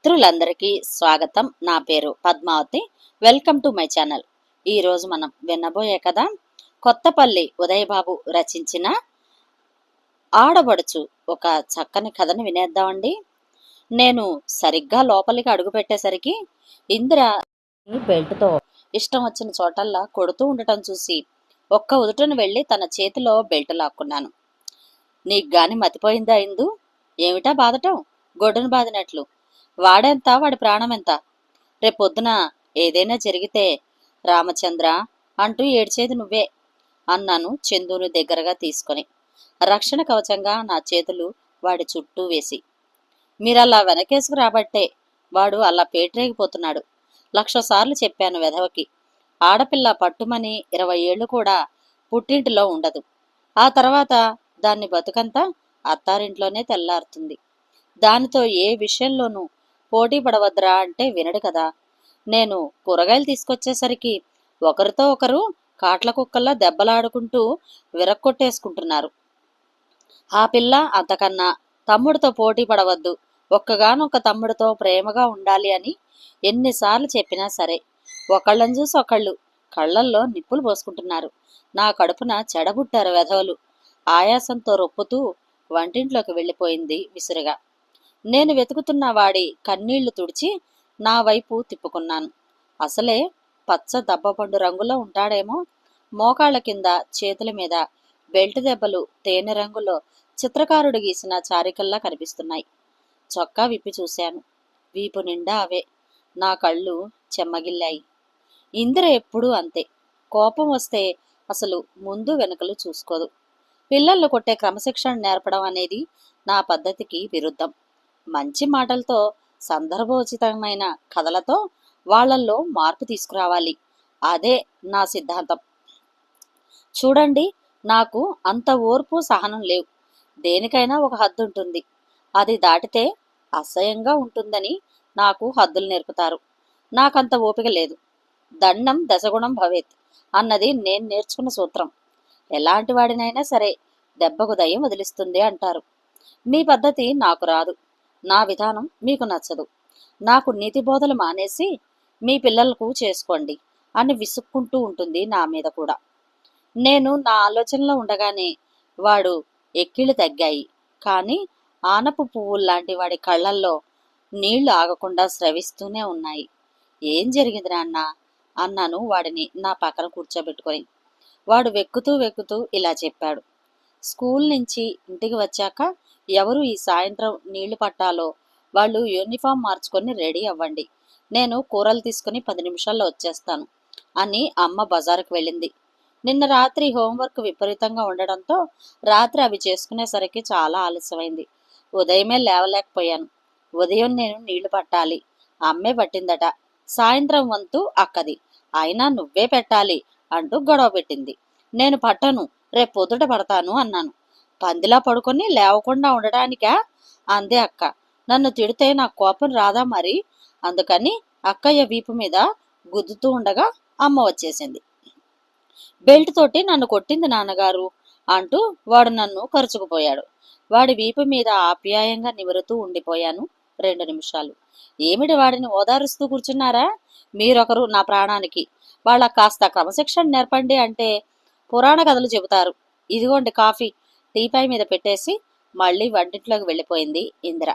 మిత్రులందరికీ స్వాగతం. నా పేరు Padmavathi. Welcome to my channel. ఈరోజు మనం వినబోయే కథ కొత్తపల్లి ఉదయబాబు రచించిన ఆడబడుచు. ఒక చక్కని కథను వినేద్దామండి. నేను సరిగ్గా లోపలికి అడుగుపెట్టేసరికి ఇందిర బెల్ట్తో ఇష్టం వచ్చిన చోటల్లా కొడుతూ ఉండటం చూసి ఒక్క ఉదుటను వెళ్ళి తన చేతిలో బెల్ట్ లాక్కున్నాను. నీకు గాని మతిపోయిందా ఇందు? ఏమిటా బాధటం? గొడ్డును బాదినట్లు. వాడెంత, వాడి ప్రాణమెంత? రేపొద్దున ఏదైనా జరిగితే రామచంద్ర అంటూ ఏడ్చేది నువ్వే అన్నాను చందును దగ్గరగా తీసుకొని, రక్షణ కవచంగా నా చేతులు వాడి చుట్టూ వేసి. మీరలా వెనకేసుకు రాబట్టే వాడు అలా పేటరేగిపోతున్నాడు. 1,00,000 సార్లు చెప్పాను వెధవకి. ఆడపిల్ల పట్టుమని 20 ఏళ్లు కూడా పుట్టింటిలో ఉండదు. ఆ తర్వాత దాన్ని బతుకంతా అత్తారింట్లోనే తెల్లారుతుంది. దానితో ఏ విషయంలోనూ పోటీ పడవద్దురా అంటే వినడు కదా. నేను కూరగాయలు తీసుకొచ్చేసరికి ఒకరితో ఒకరు కాట్ల కుక్కల్లా దెబ్బలాడుకుంటూ విరక్కొట్టేసుకుంటున్నారు. ఆ పిల్ల అంతకన్నా తమ్ముడితో పోటీ పడవద్దు, ఒక్కగానొక్క తమ్ముడితో ప్రేమగా ఉండాలి అని ఎన్నిసార్లు చెప్పినా సరే ఒకళ్ళని చూసి ఒకళ్ళు కళ్ళల్లో నిప్పులు పోసుకుంటున్నారు. నా కడుపున చెడబుట్టారు వెధవలు. ఆయాసంతో రొప్పుతూ వంటింట్లోకి వెళ్ళిపోయింది విసురుగా. నేను వెతుకుతున్న వాడి కన్నీళ్లు తుడిచి నా వైపు తిప్పుకున్నాను. అసలే పచ్చ దబ్బపండు రంగులో ఉంటాడేమో. మోకాళ్ల కింద చేతుల మీద బెల్ట్ దెబ్బలు తేనె రంగులో చిత్రకారుడు గీసిన చారికల్లా కనిపిస్తున్నాయి. చొక్కా విప్పి చూశాను. వీపు నిండా అవే. నా కళ్ళు చెమ్మగిల్లాయి. ఇందిర ఎప్పుడూ అంతే. కోపం వస్తే అసలు ముందు వెనుకలు చూసుకోదు. పిల్లలను కొట్టే క్రమశిక్షణ నేర్పడం అనేది నా పద్ధతికి విరుద్ధం. మంచి మాటలతో, సందర్భోచితమైన కథలతో వాళ్లల్లో మార్పు తీసుకురావాలి. అదే నా సిద్ధాంతం. చూడండి, నాకు అంత ఓర్పు సహనం లేవు. దేనికైనా ఒక హద్దు ఉంటుంది. అది దాటితే అసహ్యంగా ఉంటుందని నాకు హద్దులు నేర్పుతారు. నాకంత ఓపిక లేదు. దండం దశగుణం భవేత్ అన్నది నేను నేర్చుకున్న సూత్రం. ఎలాంటి వాడినైనా సరే దెబ్బకు దయ్యం వదిలిస్తుంది అంటారు. మీ పద్ధతి నాకు రాదు. నా విధానం మీకు నచ్చదు. నాకు నీతి బోధలు మానేసి మీ పిల్లలకు చేసుకోండి అని విసుక్కుంటూ ఉంటుంది నా మీద కూడా. నేను నా ఆలోచనలో ఉండగానే వాడు ఎక్కిళ్ళు తగ్గాయి. కానీ ఆనపు పువ్వుల్లాంటి వాడి కళ్ళల్లో నీళ్లు ఆగకుండా స్రవిస్తూనే ఉన్నాయి. ఏం జరిగింది నాన్న అన్నాను వాడిని నా పక్కన కూర్చోబెట్టుకొని. వాడు వెక్కుతూ వెక్కుతూ ఇలా చెప్పాడు. స్కూల్ నుంచి ఇంటికి వచ్చాక ఎవరు ఈ సాయంత్రం నీళ్లు పట్టాలో వాళ్ళు యూనిఫామ్ మార్చుకొని రెడీ అవ్వండి. నేను కూరలు తీసుకుని 10 నిమిషాల్లో వచ్చేస్తాను అని అమ్మ బజారుకు వెళ్ళింది. నిన్న రాత్రి హోంవర్క్ విపరీతంగా ఉండడంతో రాత్రి అవి చేసుకునేసరికి చాలా ఆలస్యమైంది. ఉదయమే లేవలేకపోయాను. ఉదయం నేను నీళ్లు పట్టాలి. అమ్మే పట్టిందట. సాయంత్రం వంతు అక్కది. అయినా నువ్వే పెట్టాలి అంటూ గొడవ పెట్టింది. నేను పట్టను, రేపు పొద్దుట పడతాను అన్నాను. పందిలా పడుకొని లేవకుండా ఉండడానికా అందే అక్క. నన్ను తిడితే నాకు కోపం రాదా మరి? అందుకని అక్కయ్య వీపు మీద గుద్దుతూ ఉండగా అమ్మ వచ్చేసింది. బెల్ట్ తోటి నన్ను కొట్టింది నాన్నగారు అంటూ వాడు నన్ను కరుచుకుపోయాడు. వాడి వీపు మీద ఆప్యాయంగా నిమురుతూ ఉండిపోయాను 2 నిమిషాలు. ఏమిటి వాడిని ఓదారుస్తూ కూర్చున్నారా? మీరొకరు నా ప్రాణానికి. వాళ్ళ కాస్త క్రమశిక్షణ నేర్పండి అంటే పురాణ కథలు చెబుతారు. ఇదిగోండి కాఫీ. టీపాయ్ మీద పెట్టేసి మళ్ళీ వంటింట్లోకి వెళ్ళిపోయింది ఇందిర.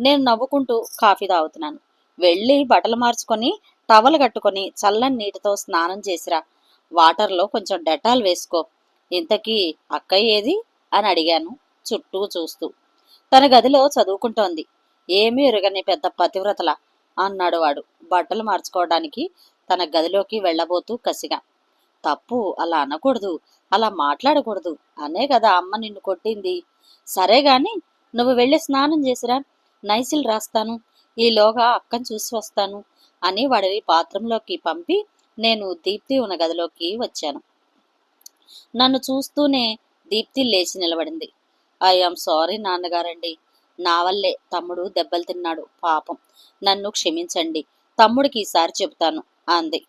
నేను నవ్వుకుంటూ కాఫీ తాగుతున్నాను. వెళ్ళి బట్టలు మార్చుకొని టవల్ కట్టుకొని చల్లని నీటితో స్నానం చేసిరా. వాటర్లో కొంచెం డెటాల్ వేసుకో. ఇంతకీ అక్కయ్య ఏది అని అడిగాను చుట్టూ చూస్తూ. తన గదిలో చదువుకుంటోంది. ఏమీ ఎరుగని పెద్ద పతివ్రతల అన్నాడు వాడు బట్టలు మార్చుకోవడానికి తన గదిలోకి వెళ్ళబోతూ కసిగా. తప్పు, అలా అనకూడదు, అలా మాట్లాడకూడదు అనే కదా అమ్మ నిన్ను కొట్టింది. సరే గాని నువ్వు వెళ్ళి స్నానం చేసిరా, నైసిల్ రాస్తాను, ఈలోగా అక్కని చూసి వస్తాను అని వాడిని బాత్రూంలోకి పంపి నేను దీప్తి ఉన్న గదిలోకి వచ్చాను. నన్ను చూస్తూనే దీప్తి లేచి నిలబడింది. ఐఆమ్ సారీ నాన్నగారండి. నా వల్లే తమ్ముడు దెబ్బలు తిన్నాడు పాపం. నన్ను క్షమించండి. తమ్ముడికి ఈసారి చెబుతాను అంది.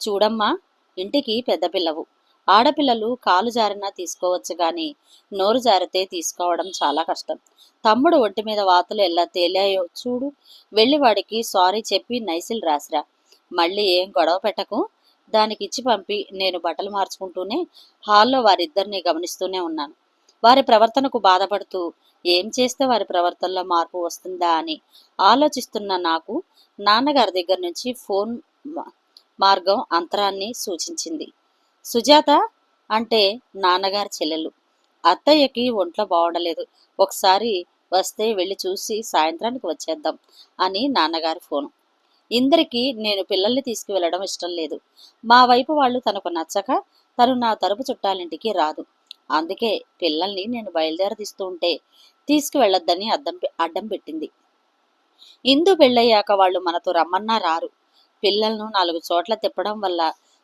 చూడమ్మా, ఇంటికి పెద్ద పిల్లవు. ఆడపిల్లలు కాలు జారినా తీసుకోవచ్చు గాని నోరు జారితే తీసుకోవడం చాలా కష్టం. తమ్ముడు ఒంటి మీద వాతలు ఎలా తేలాయో చూడు. వెళ్ళి వాడికి సారీ చెప్పి నైసిల్ రాసిరా. మళ్ళీ ఏం గొడవ పెట్టకు. దానికిచ్చి పంపి నేను బట్టలు మార్చుకుంటూనే హాల్లో వారిద్దరిని గమనిస్తూనే ఉన్నాను. వారి ప్రవర్తనకు బాధపడుతూ ఏం చేస్తే వారి ప్రవర్తనలో మార్పు వస్తుందా అని ఆలోచిస్తున్న నాకు నాన్నగారి దగ్గర నుంచి ఫోన్ మార్గం అంతరాన్ని సూచించింది. సుజాత అంటే నాన్నగారి చెల్లెలు. అత్తయ్యకి ఒంట్లో బాగుండలేదు. ఒకసారి వస్తే వెళ్ళి చూసి సాయంత్రానికి వచ్చేద్దాం అని నాన్నగారి ఫోను. ఇందరికి నేను పిల్లల్ని తీసుకువెళ్ళడం ఇష్టం లేదు. మా వైపు వాళ్ళు తనకు నచ్చక తను నా తరపు చుట్టాలింటికి రాదు. అందుకే పిల్లల్ని నేను బయలుదేరదీస్తూ ఉంటే తీసుకువెళ్ళొద్దని అడ్డం పెట్టింది. ఇందు పెళ్ళయ్యాక వాళ్ళు మనతో రమ్మన్నా రారు. పిల్లలను 4 చోట్ల తిప్పడం వల్ల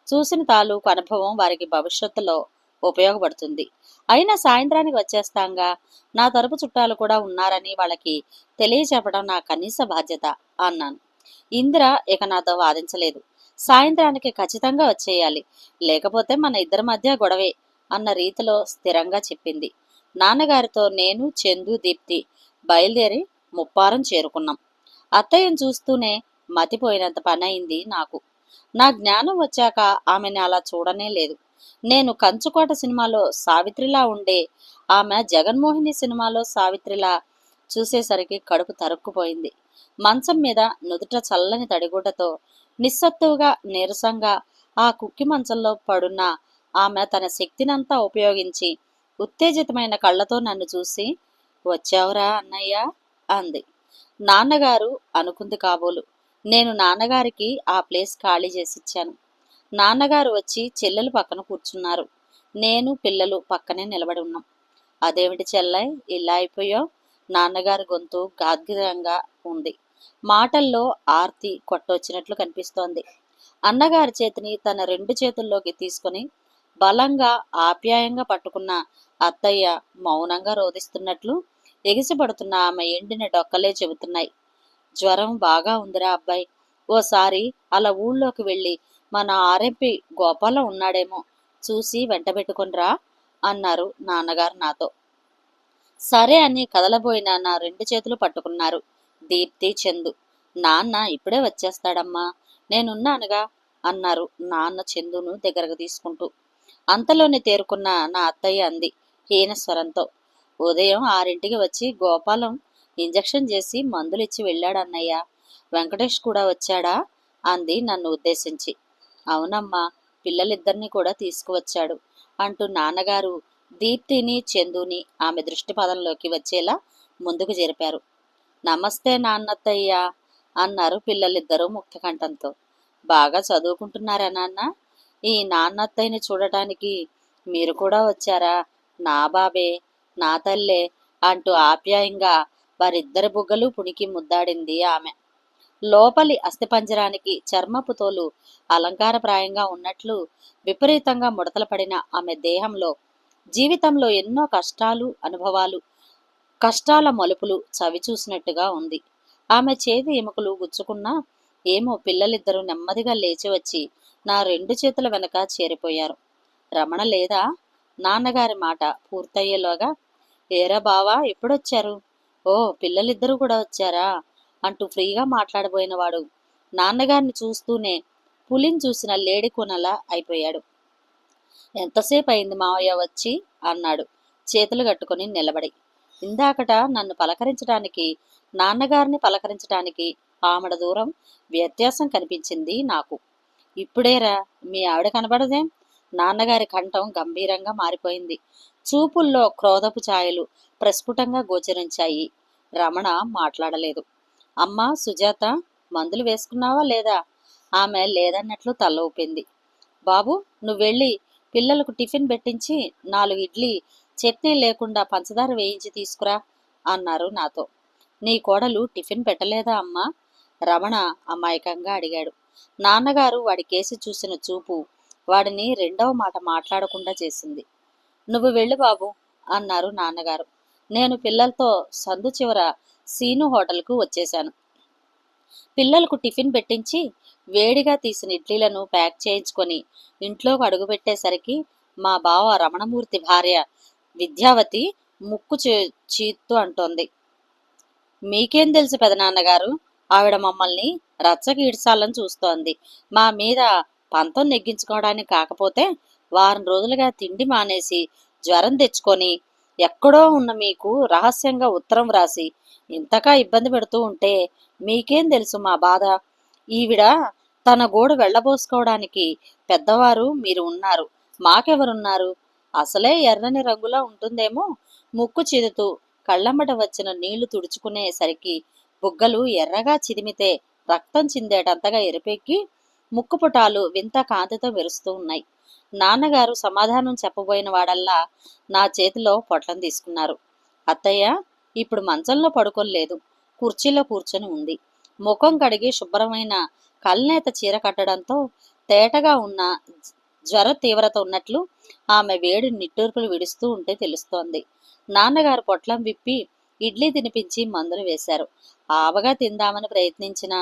చూసిన తాలూకు అనుభవం వారికి భవిష్యత్తులో ఉపయోగపడుతుంది. అయినా సాయంత్రానికి వచ్చేస్తాంగా, నా తరపు చుట్టాలు కూడా ఉన్నారని వాళ్ళకి తెలియచెప్పడం నా కనీస బాధ్యత అన్నాను. ఇందిర ఇక నాతో వాదించలేదు. సాయంత్రానికి ఖచ్చితంగా వచ్చేయాలి, లేకపోతే మన ఇద్దరి మధ్య గొడవే అన్న రీతిలో స్థిరంగా చెప్పింది. నాన్నగారితో నేను, చందు, దీప్తి బయలుదేరి ముప్పారం చేరుకున్నాం. అత్తయ్యను చూస్తూనే మతిపోయినంత పనయింది నాకు. నా జ్ఞానం వచ్చాక ఆమెని అలా చూడనే లేదు. నేను కంచుకోట సినిమాలో సావిత్రిలా ఉండే ఆమె జగన్మోహిని సినిమాలో సావిత్రిలా చూసేసరికి కడుపు తరుక్కుపోయింది. మంచం మీద నుదుట చల్లని తడిగుడ్డతో నిస్సత్తువుగా నీరసంగా ఆ కుక్కి మంచంలో పడున్న ఆమె తన శక్తినంతా ఉపయోగించి ఉత్తేజితమైన కళ్ళతో నన్ను చూసి, వచ్చావురా అన్నయ్య అంది. నాన్నగారు అనుకుంది కాబోలు. నేను నాన్నగారికి ఆ ప్లేస్ ఖాళీ చేసిచ్చాను. నాన్నగారు వచ్చి చెల్లెలు పక్కన కూర్చున్నారు. నేను పిల్లలు పక్కనే నిలబడి ఉన్నాం. అదేమిటి చెల్లై ఇలా అయిపోయావు? నాన్నగారి గొంతు గాద్గిరంగా ఉంది. మాటల్లో ఆర్తి కొట్టొచ్చినట్లు కనిపిస్తోంది. అన్నగారి చేతిని తన 2 చేతుల్లోకి తీసుకుని బలంగా ఆప్యాయంగా పట్టుకున్న అత్తయ్య మౌనంగా రోదిస్తున్నట్లు ఎగిసిపడుతున్న ఆమె ఎండిన డొక్కలే చెబుతున్నాయి. జ్వరం బాగా ఉందిరా అబ్బాయి. ఓసారి అలా ఊళ్ళోకి వెళ్ళి మన ఆర్ఎంపి గోపాలం ఉన్నాడేమో చూసి వెంటబెట్టుకునిరా అన్నారు నాన్నగారు నాతో. సరే అని కదలబోయిన నా 2 చేతులు పట్టుకున్నారు దీప్తి, చందు. నాన్న ఇప్పుడే వచ్చేస్తాడమ్మా, నేనున్నానుగా అన్నారు నాన్న చందును దగ్గరకు తీసుకుంటూ. అంతలోనే తేరుకున్న నా అత్తయ్య అంది హీనస్వరంతో, ఉదయం 6ంటికి వచ్చి గోపాలం ఇంజెక్షన్ చేసి మందులిచ్చి వెళ్ళాడన్నయ్య. వెంకటేష్ కూడా వచ్చాడా అంది నన్ను ఉద్దేశించి. అవునమ్మా, పిల్లలిద్దరినీ కూడా తీసుకువచ్చాడు అంటూ నాన్నగారు దీప్తిని, చందుని ఆమె దృష్టిపదంలోకి వచ్చేలా ముందుకు జరిపారు. నమస్తే నాన్నత్తయ్య అన్నారు పిల్లలిద్దరూ ముక్తకంఠంతో. బాగా చదువుకుంటున్నారా నాన్న? ఈ నాన్నత్తయ్యని చూడటానికి మీరు కూడా వచ్చారా? నా బాబే, నా తల్లే అంటూ ఆప్యాయంగా వారిద్దరి బుగ్గలు పుణికి ముద్దాడింది ఆమె. లోపలి అస్థిపంజరానికి చర్మపు తోలు అలంకారప్రాయంగా ఉన్నట్లు విపరీతంగా ముడతలు పడిన ఆమె దేహంలో జీవితంలో ఎన్నో కష్టాలు, అనుభవాలు, కష్టాల మలుపులు చవి చూసినట్టుగా ఉంది. ఆమె చేతి ఎముకలు గుచ్చుకున్నా ఏమో పిల్లలిద్దరూ నెమ్మదిగా లేచి వచ్చి నా 2 చేతుల వెనక చేరిపోయారు. రమణ లేదా? నాన్నగారి మాట పూర్తయ్యేలోగా, ఏరా బావా ఎప్పుడొచ్చారు? ఓ, పిల్లలిద్దరూ కూడా వచ్చారా అంటూ ఫ్రీగా మాట్లాడబోయినవాడు నాన్నగారిని చూస్తూనే పులిని చూసిన లేడి కొనలా అయిపోయాడు. ఎంతసేపు అయింది మావయ్య వచ్చి అన్నాడు చేతులు కట్టుకుని నిలబడి. ఇందాకట నన్ను పలకరించడానికి, నాన్నగారిని పలకరించడానికి ఆమడ దూరం వ్యత్యాసం కనిపించింది నాకు. ఇప్పుడేరా, మీ ఆవిడ కనబడదేం? నాన్నగారి కంఠం గంభీరంగా మారిపోయింది. చూపుల్లో క్రోధపు ఛాయలు ప్రస్ఫుటంగా గోచరించాయి. రమణ మాట్లాడలేదు. అమ్మా సుజాత, మందులు వేసుకున్నావా లేదా? ఆమె లేదన్నట్లు తల ఊపింది. బాబు, నువ్వెళ్ళి పిల్లలకు టిఫిన్ పెట్టించి 4 ఇడ్లీ చట్నీ లేకుండా పంచదార వేయించి తీసుకురా అన్నారు నాతో. నీ కోడలు టిఫిన్ పెట్టలేదా అమ్మా? రమణ అమాయకంగా అడిగాడు. నాన్నగారు వాడి కేసి చూసిన చూపు వాడిని రెండవ మాట మాట్లాడకుండా చేసింది. నువ్వు వెళ్ళు బాబు అన్నారు నాన్నగారు. నేను పిల్లలతో సందు చివర సీను హోటల్కు వచ్చేశాను. పిల్లలకు టిఫిన్ పెట్టించి వేడిగా తీసిన ఇడ్లీలను ప్యాక్ చేయించుకొని ఇంట్లోకి అడుగుపెట్టేసరికి మా బావ రమణమూర్తి భార్య విద్యావతి ముక్కు చీత్తు అంటోంది. మీకేం తెలుసు పెదనాన్నగారు? ఆవిడ మమ్మల్ని రచ్చకి ఈడ్చాలని చూస్తోంది. మా మీద పంతం నెగ్గించుకోవడానికి కాకపోతే వారం రోజులుగా తిండి మానేసి జ్వరం తెచ్చుకొని ఎక్కడో ఉన్న మీకు రహస్యంగా ఉత్తరం వ్రాసి ఇంతగా ఇబ్బంది పెడుతూ ఉంటే మీకేం తెలుసు మా బాధ? ఈవిడ తన గోడు వెళ్ళబోసుకోవడానికి పెద్దవారు మీరు ఉన్నారు, మాకెవరున్నారు? అసలే ఎర్రని రంగులా ఉంటుందేమో. ముక్కు చిదుతూ కళ్ళమ్మట వచ్చిన నీళ్లు తుడుచుకునేసరికి బుగ్గలు ఎర్రగా చిదిమితే రక్తం చిందేటంతగా ఎరిపెక్కి ముక్కుపుటాలు వింత కాంతితో మెరుస్తూ ఉన్నాయి. నాన్నగారు సమాధానం చెప్పబోయిన వాడల్లా నా చేతిలో పొట్లం తీసుకున్నారు. అత్తయ్య ఇప్పుడు మంచంలో పడుకోలేదు, కుర్చీలో కూర్చొని ఉంది. ముఖం కడిగి శుభ్రమైన కల్నేత చీర కట్టడంతో తేటగా ఉన్న జ్వర తీవ్రత ఉన్నట్లు ఆమె వేడి నిట్టూర్పులు విడుస్తూ ఉంటే తెలుస్తోంది. నాన్నగారు పొట్లం విప్పి ఇడ్లీ తినిపించి మందులు వేశారు. ఆవగా తిందామని ప్రయత్నించిన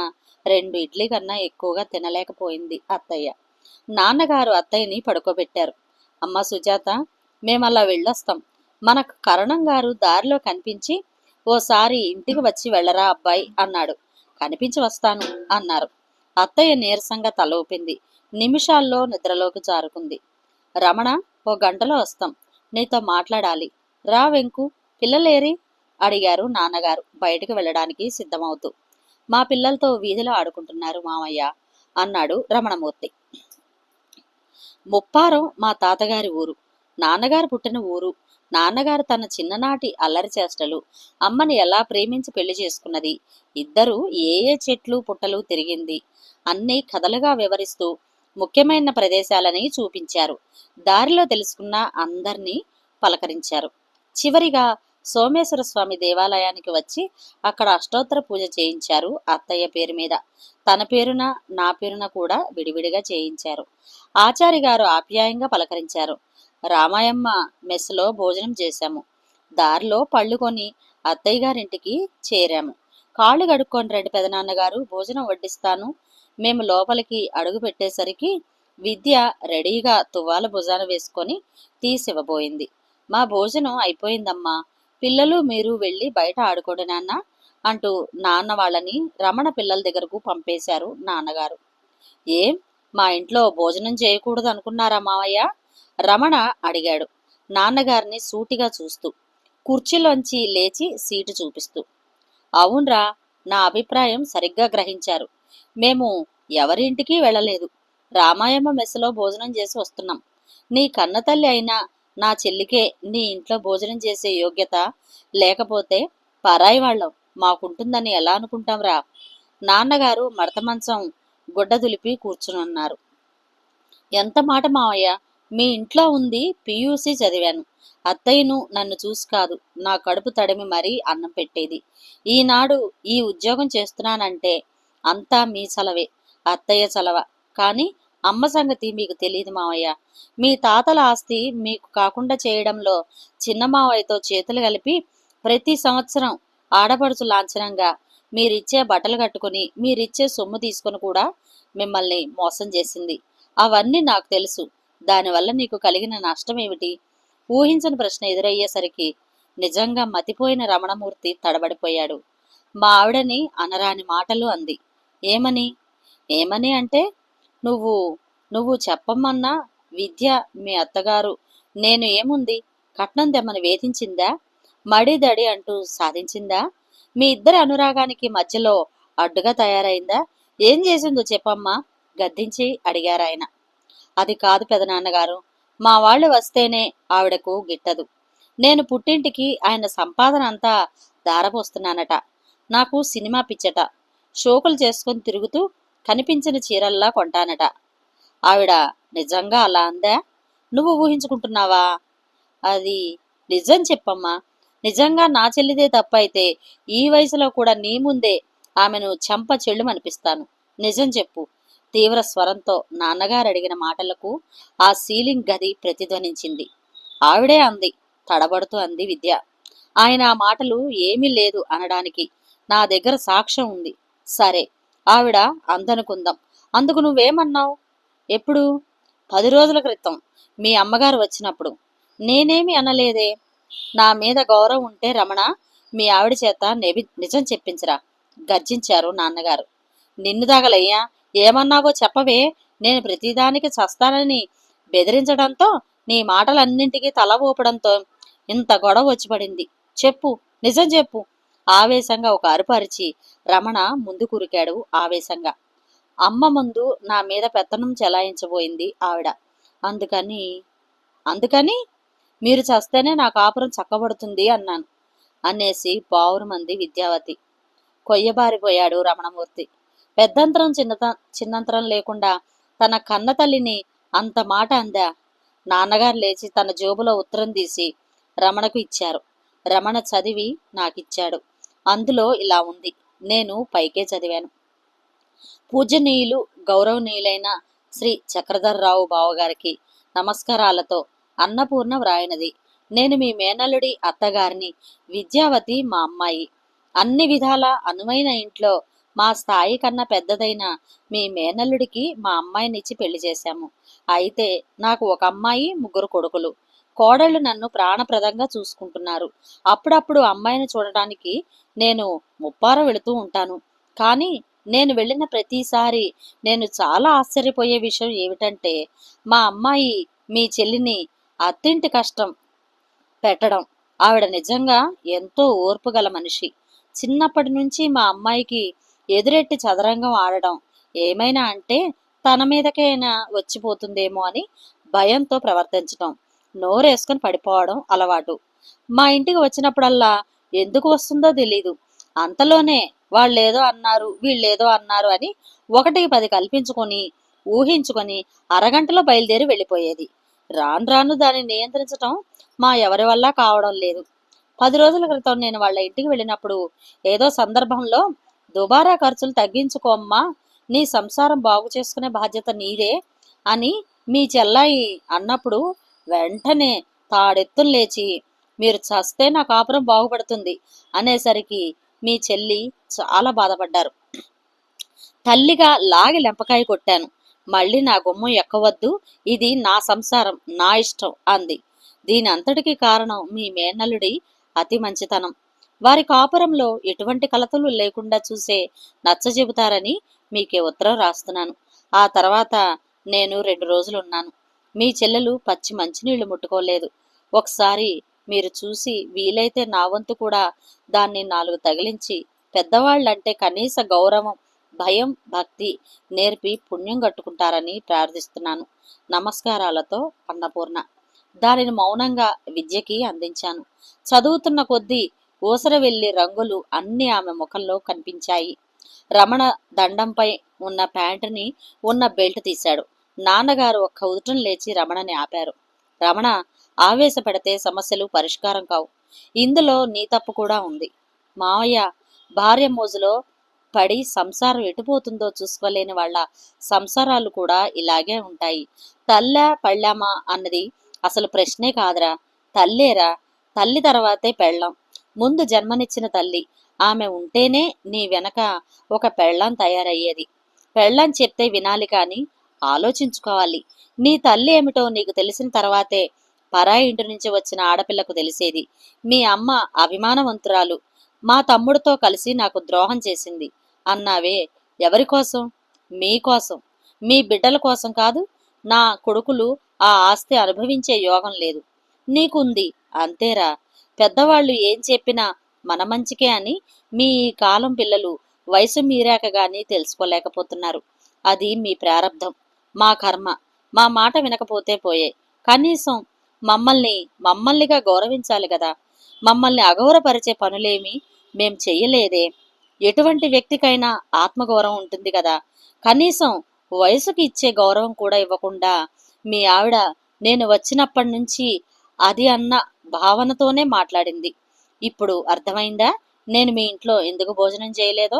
2 ఇడ్లీ కన్నా ఎక్కువగా తినలేకపోయింది అత్తయ్య. నాన్నగారు అత్తయ్యని పడుకోబెట్టారు. అమ్మ సుజాత, మేమలా వెళ్ళొస్తాం. మనకు కరణం గారు దారిలో కనిపించి ఓసారి ఇంటికి వచ్చి వెళ్ళరా అబ్బాయి అన్నాడు. కనిపించి వస్తాను అన్నారు. అత్తయ్య నీరసంగా తల ఊపింది. నిమిషాల్లో నిద్రలోకి జారుకుంది. రమణ, ఓ గంటలో వస్తాం, నీతో మాట్లాడాలి. రా వెంకు, పిల్లలేరి అడిగారు నాన్నగారు బయటకు వెళ్ళడానికి సిద్ధమవుతూ. మా పిల్లలతో వీధిలో ఆడుకుంటున్నారు మామయ్య అన్నాడు రమణమూర్తి. ముప్పారం మా తాతగారి ఊరు, నాన్నగారు పుట్టిన ఊరు. నాన్నగారు తన చిన్ననాటి అల్లరి చేష్టలు, అమ్మని ఎలా ప్రేమించి పెళ్లి చేసుకున్నది, ఇద్దరు ఏ ఏ చెట్లు పుట్టలు తిరిగింది అన్నీ కథలుగా వివరిస్తూ ముఖ్యమైన ప్రదేశాలని చూపించారు. దారిలో తెలుసుకున్న అందర్నీ పలకరించారు. చివరిగా సోమేశ్వర స్వామి దేవాలయానికి వచ్చి అక్కడ అష్టోత్తర పూజ చేయించారు అత్తయ్య పేరు మీద. తన పేరున నా పేరున కూడా విడివిడిగా చేయించారు. ఆచారి గారు ఆప్యాయంగా పలకరించారు. రామాయమ్మ మెస్లో భోజనం చేశాము. దారిలో పళ్ళు కొని అత్తయ్య గారింటికి చేరాము. కాళ్ళు కడుక్కొని రండి పెదనాన్నగారు, భోజనం వడ్డిస్తాను. మేము లోపలికి అడుగు పెట్టేసరికి విద్య రెడీగా తువ్వాల భుజాన వేసుకొని తీసివ్వబోయింది. మా భోజనం అయిపోయిందమ్మా, పిల్లలు మీరు వెళ్ళి బయట ఆడుకోండి నాన్న అంటూ నాన్న వాళ్ళని రమణ పిల్లల దగ్గరకు పంపేశారు నాన్నగారు. ఏం, మా ఇంట్లో భోజనం చేయకూడదు అనుకున్నారా మావయ్య? రమణ అడిగాడు నాన్నగారిని సూటిగా చూస్తూ, కుర్చీలోంచి లేచి సీటు చూపిస్తూ. అవునరా, నా అభిప్రాయం సరిగ్గా గ్రహించారు. మేము ఎవరింటికి వెళ్ళలేదు, రామాయమ్మ మెస్సులో భోజనం చేసి వస్తున్నాం. నీ కన్నతల్లి అయినా నా చెల్లికే నీ ఇంట్లో భోజనం చేసే యోగ్యత లేకపోతే పరాయి వాళ్ళం మాకుంటుందని ఎలా అనుకుంటాంరా? నాన్నగారు మడత మంచం గుడ్డ దులిపి కూర్చునున్నారు. ఎంత మాట మావయ్య, మీ ఇంట్లో ఉంది పియూసీ చదివాను. అత్తయ్యను నన్ను చూసి కాదు, నా కడుపు తడిమి మరీ అన్నం పెట్టేది. ఈనాడు ఈ ఉద్యోగం చేస్తున్నానంటే అంతా మీ చలవే, అత్తయ్య చలవ. కానీ అమ్మ సంగతి మీకు తెలియదు మావయ్య. మీ తాతల ఆస్తి మీకు కాకుండా చేయడంలో చిన్న మావయ్యతో చేతులు కలిపి ప్రతి సంవత్సరం ఆడపడుచు లాంఛనంగా మీరిచ్చే బట్టలు కట్టుకుని మీరిచ్చే సొమ్ము తీసుకుని కూడా మిమ్మల్ని మోసం చేసింది. అవన్నీ నాకు తెలుసు. దానివల్ల నీకు కలిగిన నష్టం ఏమిటి? ఊహించని ప్రశ్న ఎదురయ్యేసరికి నిజంగా మతిపోయిన రమణమూర్తి తడబడిపోయాడు. మా ఆవిడని అనరాని మాటలు అంది. ఏమని? ఏమని అంటే నువ్వు నువ్వు చెప్పమ్మన్నా విద్య మీ అత్తగారు నేను ఏముంది కట్నం తెమ్మని వేధించిందా? మడిదడి అంటూ సాధించిందా? మీ ఇద్దరి అనురాగానికి మధ్యలో అడ్డుగా తయారైందా? ఏం చేసిందో చెప్పమ్మా గద్దించి అడిగారాయన. అది కాదు పెదనాన్నగారు, మా వాళ్ళు వస్తేనే ఆవిడకు గిట్టదు. నేను పుట్టింటికి ఆయన సంపాదన అంతా దారపోస్తున్నానట. నాకు సినిమా పిచ్చట. షోకులు చేసుకొని తిరుగుతూ కనిపించిన చీరల్లా కొంటానట. ఆవిడ నిజంగా అలా అందా? నువ్వు ఊహించుకుంటున్నావా? అది నిజం చెప్పమ్మా. నిజంగా నా చెల్లిదే తప్పైతే ఈ వయసులో కూడా నీ ముందే ఆమెను చెంప చెళ్ళుమనిపిస్తాను. నిజం చెప్పు. తీవ్ర స్వరంతో నాన్నగారు అడిగిన మాటలకు ఆ సీలింగ్ గది ప్రతిధ్వనించింది. ఆవిడే అంది, తడబడుతూ అంది విద్య. ఆయన ఆ మాటలు ఏమీ లేదు అనడానికి నా దగ్గర సాక్ష్యం ఉంది. సరే, ఆవిడ అందనుకుందాం. అందుకు నువ్వేమన్నావు? ఎప్పుడు? 10 రోజుల క్రితం మీ అమ్మగారు వచ్చినప్పుడు నేనేమి అనలేదే. నా మీద గౌరవం ఉంటే రమణ, మీ ఆవిడ చేత నిజం చెప్పించరా, గర్జించారు నాన్నగారు. నిన్ను దాగలయ్యా, ఏమన్నావో చెప్పవే. నేను ప్రతిదానికి చస్తానని బెదిరించడంతో, నీ మాటలన్నింటికీ తల ఊపడంతో ఇంత గొడవ వచ్చి పడింది. చెప్పు, నిజం చెప్పు. ఆవేశంగా ఒక అరుపు అరిచి రమణ ముందు కురికాడు ఆవేశంగా. అమ్మ ముందు నా మీద పెత్తనం చెలాయించబోయింది ఆవిడ. అందుకని అందుకని మీరు చస్తేనే నా కాపురం చక్కబడుతుంది అన్నాను అనేసి పావురుమంది విద్యావతి. కొయ్యబారిపోయాడు రమణమూర్తి. పెద్దంతరం చిన్నంతరం లేకుండా తన కన్న తల్లిని అంత మాట అందా. నాన్నగారు లేచి తన జేబులో ఉత్తరం తీసి రమణకు ఇచ్చారు. రమణ చదివి నాకిచ్చాడు. అందులో ఇలా ఉంది. నేను పైకే చదివాను. పూజనీయులు గౌరవనీయులైన శ్రీ చక్రధర్రావు బావగారికి నమస్కారాలతో అన్నపూర్ణ వ్రాయినది. నేను మీ మేనల్లుడి అత్తగారిని. విద్యావతి మా అమ్మాయి. అన్ని విధాల అనువైన ఇంట్లో మా స్థాయి కన్నా పెద్దదైన మీ మేనల్లుడికి మా అమ్మాయినిచ్చి పెళ్లి చేశాము. అయితే నాకు ఒక అమ్మాయి, 3 కొడుకులు. కోడళ్ళు నన్ను ప్రాణప్రదంగా చూసుకుంటున్నారు. అప్పుడప్పుడు అమ్మాయిని చూడటానికి నేను ముప్పార వెళుతూ ఉంటాను. కానీ నేను వెళ్ళిన ప్రతిసారి నేను చాలా ఆశ్చర్యపోయే విషయం ఏమిటంటే, మా అమ్మాయి మీ చెల్లిని అత్తింటి కష్టం పెట్టడం. ఆవిడ నిజంగా ఎంతో ఓర్పు గల మనిషి. చిన్నప్పటి నుంచి మా అమ్మాయికి ఎదురెట్టి చదరంగం ఆడడం, ఏమైనా అంటే తన మీదకైనా వచ్చిపోతుందేమో అని భయంతో ప్రవర్తించడం, నోరేసుకొని పడిపోవడం అలవాటు. మా ఇంటికి వచ్చినప్పుడల్లా ఎందుకు వస్తుందో తెలీదు. అంతలోనే వాళ్ళేదో అన్నారు, వీళ్ళేదో అన్నారు అని 1కి 10 కల్పించుకొని ఊహించుకొని అరగంటలో బయలుదేరి వెళ్ళిపోయేది. రాను రాను దాన్ని నియంత్రించటం మా ఎవరి వల్ల కావడం లేదు. 10 రోజుల క్రితం నేను వాళ్ళ ఇంటికి వెళ్ళినప్పుడు ఏదో సందర్భంలో దుబారా ఖర్చులు తగ్గించుకోమ్మా, నీ సంసారం బాగు చేసుకునే బాధ్యత నీదే అని మీ చెల్లాయి అన్నప్పుడు వెంటనే తాడెత్తులు లేచి మీరు చస్తే నా కాపురం బాగుపడుతుంది అనేసరికి మీ చెల్లి చాలా బాధపడ్డారు. తల్లిగా లాగి లెంపకాయ కొట్టాను. మళ్ళీ నా గుమ్మం ఎక్కవద్దు, ఇది నా సంసారం, నా ఇష్టం అంది. దీని అంతటికీ కారణం మీ మేనల్లుడి అతి మంచితనం. వారి కాపురంలో ఎటువంటి కలతలు లేకుండా చూసే నచ్చజెబుతారని మీకే ఉత్తరం రాస్తున్నాను. ఆ తర్వాత నేను 2 రోజులున్నాను. మీ చెల్లెలు పచ్చి మంచినీళ్లు ముట్టుకోలేదు. ఒకసారి మీరు చూసి వీలైతే నా వంతు కూడా దాన్ని 4 తగిలించి పెద్దవాళ్ళంటే కనీస గౌరవం, భయం, భక్తి నేర్పి పుణ్యం కట్టుకుంటారని ప్రార్థిస్తున్నాను. నమస్కారాలతో అన్నపూర్ణ. దానిని మౌనంగా విద్యకి అందించాను. చదువుతున్న కొద్దీ ఊసర వెళ్లి రంగులు అన్నీ ఆమె ముఖంలో కనిపించాయి. రమణ దండంపై ఉన్న ప్యాంటుని ఉన్న బెల్ట్ తీశాడు. నాన్నగారు ఒక్క ఉదుటం లేచి రమణని ఆపారు. రమణ, ఆవేశపెడితే సమస్యలు పరిష్కారం కావు. ఇందులో నీ తప్పు కూడా ఉంది. మావయ్య, భార్య మోజులో పడి సంసారం ఎటుపోతుందో చూసుకోలేని వాళ్ళ సంసారాలు కూడా ఇలాగే ఉంటాయి. తల్లా పళ్ళామా అన్నది అసలు ప్రశ్నే కాదురా. తల్లేరా. తల్లి తర్వాతే పెళ్ళాం. ముందు జన్మనిచ్చిన తల్లి. ఆమె ఉంటేనే నీ వెనక ఒక పెళ్ళాం తయారయ్యేది. పెళ్ళాం చెప్తే వినాలి కాని ఆలోచించుకోవాలి. నీ తల్లి ఏమిటో నీకు తెలిసిన తర్వాతే పరాయి ఇంటి నుంచి వచ్చిన ఆడపిల్లకు తెలిసేది. మీ అమ్మ అభిమానవంతురాలు. మా తమ్ముడితో కలిసి నాకు ద్రోహం చేసింది అన్నావే, ఎవరికోసం? మీకోసం. మీ బిడ్డల కోసం కాదు. నా కొడుకులు ఆ ఆస్తి అనుభవించే యోగం లేదు. నీకుంది, అంతేరా. పెద్దవాళ్ళు ఏం చెప్పినా మన మంచికే అని మీ కాలం పిల్లలు వయసు మీరాక గాని తెలుసుకోలేకపోతున్నారు. అది మీ ప్రారబ్ధం, మా కర్మ. మా మాట వినకపోతే పోయే. కనీసం మమ్మల్నిగా గౌరవించాలి కదా. మమ్మల్ని అగౌరవపరిచే పనులేమి మేం చెయ్యలేదే. ఎటువంటి వ్యక్తికైనా ఆత్మగౌరవం ఉంటుంది కదా. కనీసం వయసుకి ఇచ్చే గౌరవం కూడా ఇవ్వకుండా మీ ఆవిడ నేను వచ్చినప్పటి నుంచి అది అన్న భావనతోనే మాట్లాడింది. ఇప్పుడు అర్థమైందా నేను మీ ఇంట్లో ఎందుకు భోజనం చేయలేదో?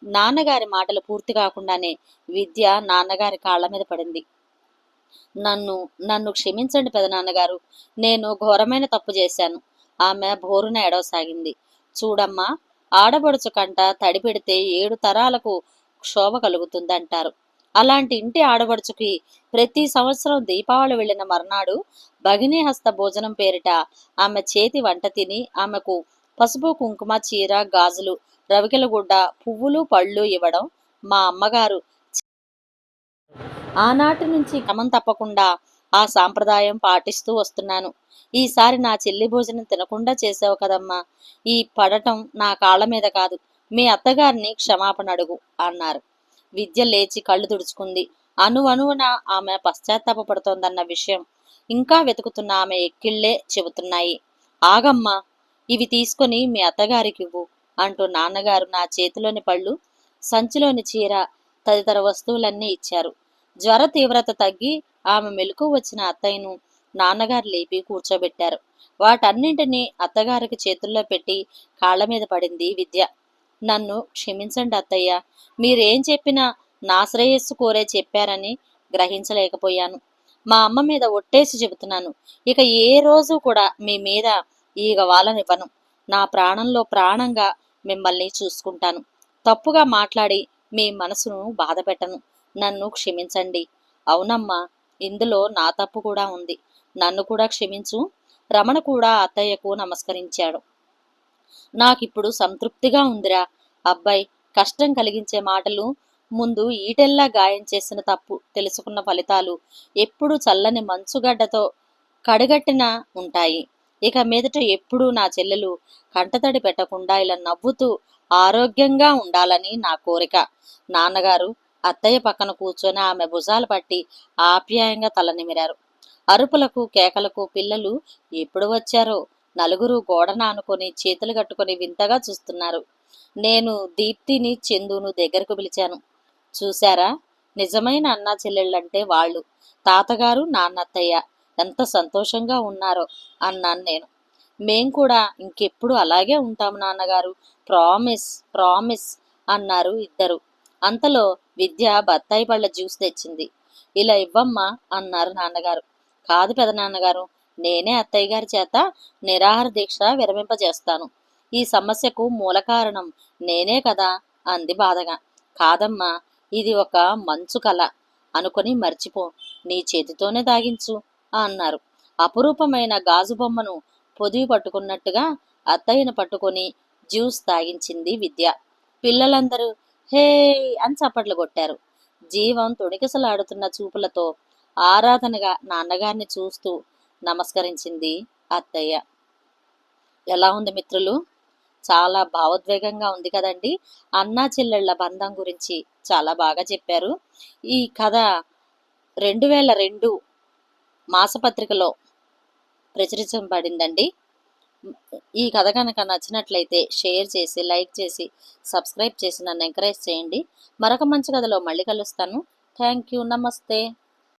నాన్నగారి మాటలు పూర్తి కాకుండానే విద్య నాన్నగారి కాళ్ల మీద పడింది. నన్ను నన్ను క్షమించండి పెదనాన్నగారు. నేను ఘోరమైన తప్పు చేశాను. ఆమె భోరున ఏడవసాగింది. చూడమ్మా, ఆడబడుచు కంట తడి పెడితే 7 తరాలకు క్షోభ కలుగుతుందంటారు. అలాంటి ఇంటి ఆడబడుచుకి ప్రతి సంవత్సరం దీపావళి వెళ్ళిన మర్నాడు భగినీ హస్త భోజనం పేరిట ఆమె చేతి వంట తిని ఆమెకు పసుపు కుంకుమ చీర గాజులు రవికెల గుడ్డ పువ్వులు పళ్ళు ఇవ్వడం మా అమ్మగారు ఆనాటి నుంచి క్రమం తప్పకుండా ఆ సాంప్రదాయం పాటిస్తూ వస్తున్నాను. ఈసారి నా చెల్లి భోజనం తినకుండా చేసావు కదమ్మా, ఈ పడటం నా కాళ్ళ మీద కాదు, మీ అత్తగారిని క్షమాపణ అడుగు అన్నారు. విద్య లేచి కళ్ళు తుడుచుకుంది. అణువణువున ఆమె పశ్చాత్తాపడుతోందన్న విషయం ఇంకా వెతుకుతున్న ఆమె ఎక్కిళ్లే చెబుతున్నాయి. ఆగమ్మా, ఇవి తీసుకొని మీ అత్తగారికివ్వు అంటూ నాన్నగారు నా చేతిలోని పళ్ళు, సంచిలోని చీర తదితర వస్తువులన్నీ ఇచ్చారు. జ్వర తీవ్రత తగ్గి ఆమె మెలకు వచ్చిన అత్తయ్యను నాన్నగారు లేపి కూర్చోబెట్టారు. వాటన్నింటినీ అత్తగారికి చేతుల్లో పెట్టి కాళ్ల మీద పడింది విద్య. నన్ను క్షమించండి అత్తయ్య, మీరేం చెప్పినా నా శ్రేయస్సు కోరే చెప్పారని గ్రహించలేకపోయాను. మా అమ్మ మీద ఒట్టేసి చెబుతున్నాను, ఇక ఏ రోజు కూడా మీ మీద ఈగ వాలనివ్వను. నా ప్రాణంలో ప్రాణంగా మిమ్మల్ని చూసుకుంటాను. తప్పుగా మాట్లాడి మీ మనసును బాధ పెట్టను. నన్ను క్షమించండి. అవునమ్మా, ఇందులో నా తప్పు కూడా ఉంది. నన్ను కూడా క్షమించు. రమణ కూడా అత్తయ్యకు నమస్కరించాడు. నాకిప్పుడు సంతృప్తిగా ఉందిరా. అబ్బాయి కష్టం కలిగించే మాటలు ముందు ఈటెల్లా గాయం చేసిన తప్పు తెలుసుకున్న ఫలితాలు ఎప్పుడూ చల్లని మంచుగడ్డతో కడగట్టిన ఉంటాయి. ఇక మీదట ఎప్పుడూ నా చెల్లెలు కంటతడి పెట్టకుండా ఇలా నవ్వుతూ ఆరోగ్యంగా ఉండాలని నా కోరిక. నాన్నగారు అత్తయ్య పక్కన కూర్చొని ఆమె భుజాలు పట్టి ఆప్యాయంగా తల నిమిరారు. అరుపులకు కేకలకు పిల్లలు ఎప్పుడు వచ్చారో నలుగురు గోడన ఆనుకొని చేతులు కట్టుకొని వింతగా చూస్తున్నారు. నేను దీప్తిని చందును దగ్గరకు పిలిచాను. చూశారా, నిజమైన అన్నా చెల్లెళ్ళంటే వాళ్ళు. తాతగారు నాన్నత్తయ్య ఎంత సంతోషంగా ఉన్నారో అన్నాను నేను. మేం కూడా ఇంకెప్పుడు అలాగే ఉంటాము నాన్నగారు, ప్రామిస్ ప్రామిస్ అన్నారు ఇద్దరు. అంతలో విద్య బత్తాయి పళ్ళ జ్యూస్ తెచ్చింది. ఇలా ఇవ్వమ్మా అన్నారు నాన్నగారు. కాదు పెదనాన్నగారు, నేనే అత్తయ్య గారి చేత నిరాహార దీక్ష విరమింపజేస్తాను. ఈ సమస్యకు మూల కారణం నేనే కదా అంది బాధగా. కాదమ్మా, ఇది ఒక మంచు కళ అనుకొని మర్చిపో, నీ చేతితోనే దాగించు అన్నారు. అపురూపమైన గాజు బొమ్మను పొదివి పట్టుకున్నట్టుగా అత్తయ్యను పట్టుకొని జ్యూస్ తాగించింది విద్య. పిల్లలందరూ హే అని చప్పట్లు కొట్టారు. జీవం తొణికిసలాడుతున్న చూపులతో ఆరాధనగా నాన్నగారిని చూస్తూ నమస్కరించింది అత్తయ్య. ఎలా ఉంది మిత్రులు? చాలా భావోద్వేగంగా ఉంది కదండి. అన్నా చెల్లెళ్ల బంధం గురించి చాలా బాగా చెప్పారు. ఈ కథ 2002 మాసపత్రికలో ప్రచురించబడిందండి. ఈ కథ కనుక నచ్చినట్లయితే షేర్ చేసి, లైక్ చేసి, సబ్స్క్రైబ్ చేసి నన్ను ఎంకరేజ్ చేయండి. మరొక మంచి కథలో మళ్ళీ కలుస్తాను. Thank you. నమస్తే.